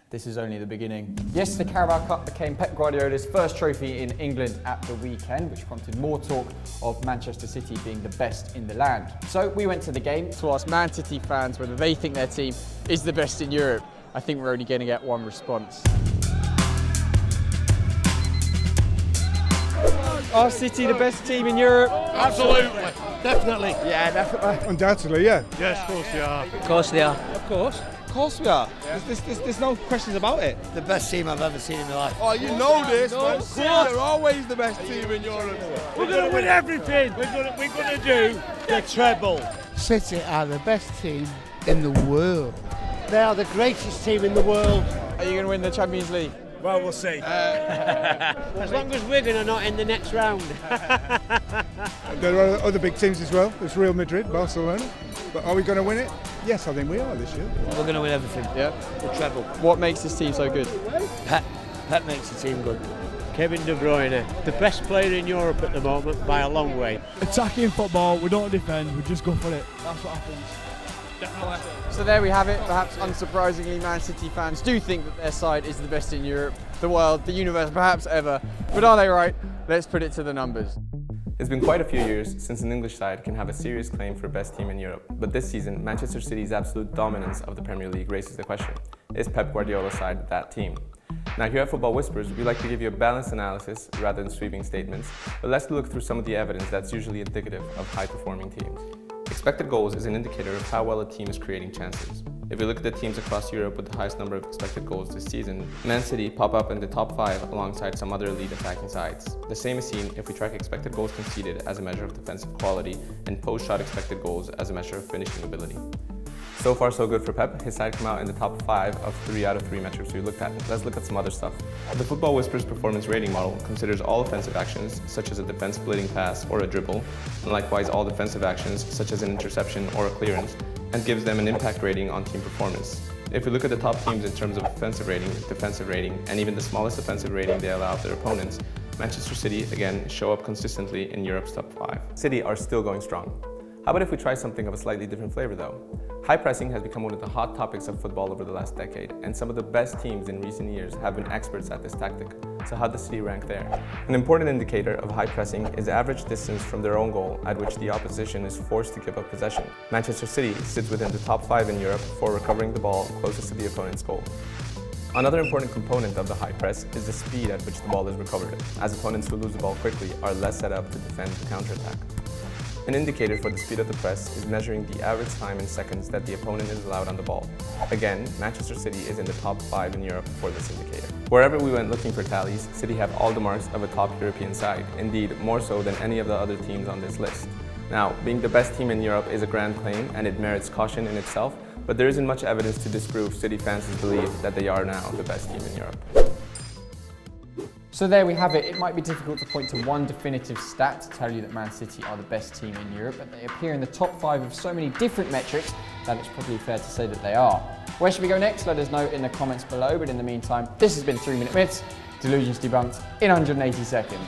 this is only the beginning. Yes, the Carabao Cup became Pep Guardiola's first trophy in England at the weekend, which prompted more talk of Manchester City being the best in the land. So we went to the game to ask Man City fans whether they think their team is the best in Europe. I think we're only going to get one response. Are City the best team in Europe? Absolutely, definitely. Yeah, definitely. Undoubtedly, yeah. Yes, of course they are. Of course they are. Of course we are. Yeah. There's no questions about it. The best team I've ever seen in my life. Oh, you know this, man. They're always the best team in Europe. We're going to win everything. We're going to do the treble. City are the best team in the world. They are the greatest team in the world. Are you going to win the Champions League? Well, we'll see. As long as Wigan are not in the next round. There are other big teams as well. There's Real Madrid, Barcelona. But are we going to win it? Yes, I think we are this year. We're going to win everything. Yeah. The treble. What makes this team so good? Pep makes the team good. Kevin De Bruyne, the best player in Europe at the moment by a long way. Attacking football, we don't defend, we just go for it. That's what happens. Definitely. So there we have it. Perhaps unsurprisingly, Man City fans do think that their side is the best in Europe, the world, the universe, perhaps ever. But are they right? Let's put it to the numbers. It's been quite a few years since an English side can have a serious claim for best team in Europe, but this season, Manchester City's absolute dominance of the Premier League raises the question, is Pep Guardiola's side that team? Now here at Football Whispers, we like to give you a balanced analysis rather than sweeping statements, but let's look through some of the evidence that's usually indicative of high-performing teams. Expected goals is an indicator of how well a team is creating chances. If we look at the teams across Europe with the highest number of expected goals this season, Man City pop up in the top 5 alongside some other elite attacking sides. The same is seen if we track expected goals conceded as a measure of defensive quality and post-shot expected goals as a measure of finishing ability. So far so good for Pep. His side come out in the top 5 of 3 out of 3 metrics we looked at. Let's look at some other stuff. The Football Whispers performance rating model considers all offensive actions, such as a defense-splitting pass or a dribble, and likewise all defensive actions, such as an interception or a clearance, and gives them an impact rating on team performance. If we look at the top teams in terms of offensive rating, defensive rating, and even the smallest offensive rating they allow of their opponents, Manchester City, again, show up consistently in Europe's top 5. City are still going strong. How about if we try something of a slightly different flavor though? High pressing has become one of the hot topics of football over the last decade, and some of the best teams in recent years have been experts at this tactic. So how does City rank there? An important indicator of high pressing is the average distance from their own goal at which the opposition is forced to give up possession. Manchester City sits within the top 5 in Europe for recovering the ball closest to the opponent's goal. Another important component of the high press is the speed at which the ball is recovered, as opponents who lose the ball quickly are less set up to defend the counterattack. An indicator for the speed of the press is measuring the average time in seconds that the opponent is allowed on the ball. Again, Manchester City is in the top 5 in Europe for this indicator. Wherever we went looking for tallies, City have all the marks of a top European side, indeed more so than any of the other teams on this list. Now, being the best team in Europe is a grand claim and it merits caution in itself, but there isn't much evidence to disprove City fans' belief that they are now the best team in Europe. So there we have it. It might be difficult to point to one definitive stat to tell you that Man City are the best team in Europe, but they appear in the top 5 of so many different metrics that it's probably fair to say that they are. Where should we go next? Let us know in the comments below, but in the meantime, this has been 3 Minute Myths, delusions debunked in 180 seconds.